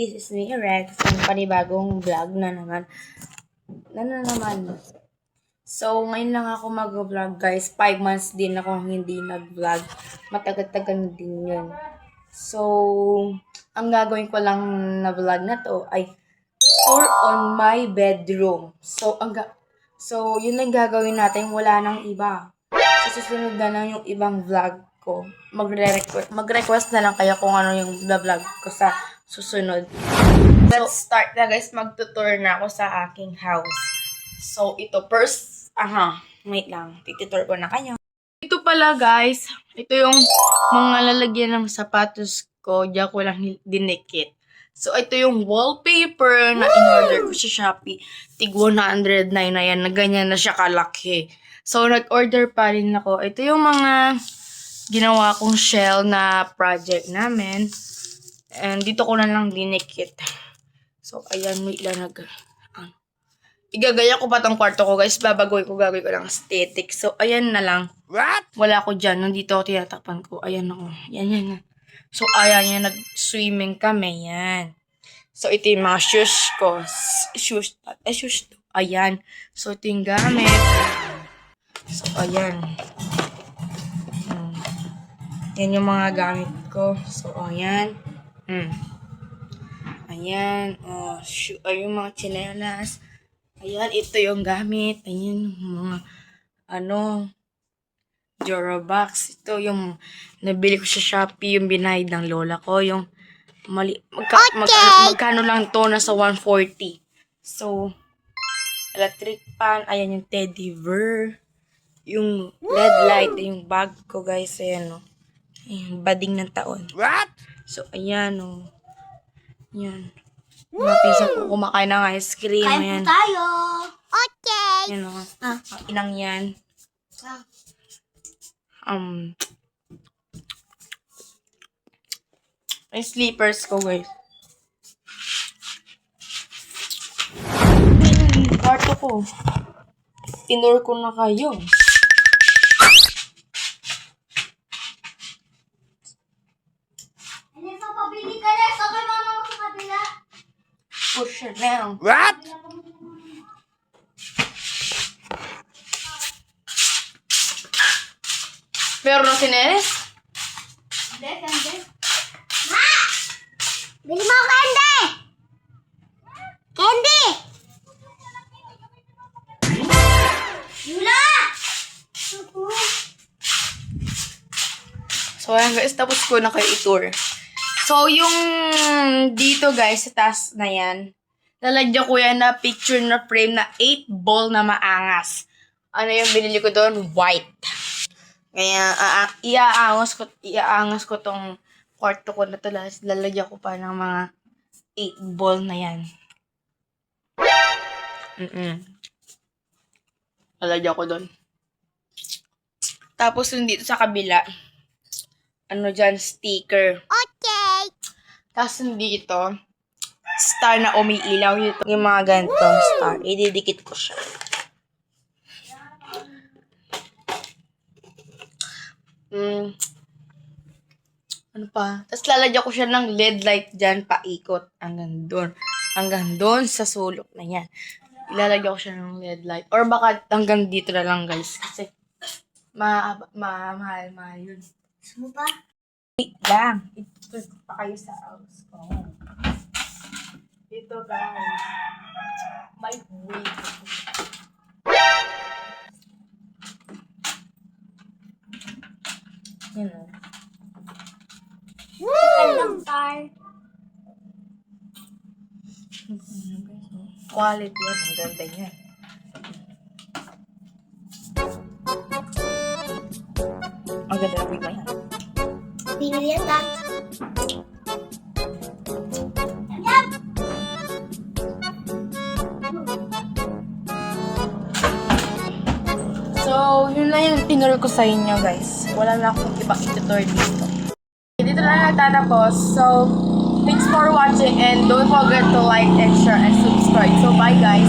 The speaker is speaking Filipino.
this is me, Rex, ang panibagong vlog na naman. So, ngayon lang ako mag-vlog, guys. 5 months din ako hindi nag-vlog. Matagal-tagal din yun. So, ang gagawin ko lang na vlog na to ay tour on my bedroom. So, yun lang gagawin natin. Wala nang iba. So, susunod na lang yung ibang vlog ko. Mag-request na lang kayo kung ano yung vlog ko sa susunod. Let's start na, guys. Mag-tutor na ako sa aking house. So, ito first, wait lang. Titutur ko na kayo. Ito pala, guys. Ito yung mga lalagyan ng sapatos ko. Diyan ko lang dinikit. So, ito yung wallpaper na in-order ko sa Shopee. Tig 109 na yan. Na ganyan na siya kalaki. So, nag-order pa rin ako. Ito yung mga ginawa kong shell na project namin. And dito ko na lang dinikit. So, ayan, wait lang. Igagaya ko pa tong kwarto ko, guys. Gagawin ko lang aesthetic. So, ayan na lang. What? Wala ko dyan. Nandito ako tinatakpan ko. Ayan ako. Yan. So, ayan yan. Nag-swimming kami. Yan. So, ito yung mga shoes ko. Shoes to. Ayan. So, ito yung gamit. So, ayan. Yan yung mga gamit ko. So, ayan. Ayan. Oh, ay, yung mga tsinelas. Ayan, ito yung gamit. Ayan, mga, Jorobox. Ito yung nabili ko sa Shopee, yung binayad ng lola ko. Yung magkano lang to, nasa 140. So, electric pan. Ayan yung teddy bear. Yung LED light. Yung bag ko, guys. Ayan, yung bading ng taon. What? So, ayan, Yan. Mga pinsan ko kumakain ng ice cream. Kain po tayo. Okay. Yan, ang inang yan. Ay, sleepers ko, guys. Kwarto ko. Tinur ko na kayo. Pabili ka na. So, kay mama mo sa kabila. Push her down. What? Meron na sineres? Hindi. Ma! Bili mo ako candy! Candy! Yula! So, ayan, guys. Tapos ko na kayo i-tour. So, yung dito, guys, sa taas na yan, lalagyan ko yan na picture na frame na 8 ball na maangas. Ano yung binili ko doon? White. Kaya, iaangas ko tong kwarto ko na to. Lalagyan ko pa ng mga 8 ball na yan. Lalagyan ko doon. Tapos, yung dito sa kabila, dyan, sticker. Okay. Tapos dito, star na umiilaw. Yung mga ganitong star. Ididikit ko siya. Ano pa? Tapos lalagyan ko siya ng LED light dyan, paikot. Hanggang doon sa sulok na yan. Ilalagyan ko siya ng LED light. Or baka hanggang dito na lang, guys. Kasi, mahal yun. Gusto mo pa? Wait lang. Ito pa kayo sa house ko. Ito, guys. My way. Yan o. Kailang star. Quality yan. Ang ganda niya. Ang ganda na bigla yan. Pinili yan, Dad. So, yun lang yung tinuro ko sa inyo, guys. Wala na akong iba i-tutor dito. Dito na nagtatapos. So, thanks for watching and don't forget to like and share and subscribe. So, bye, guys.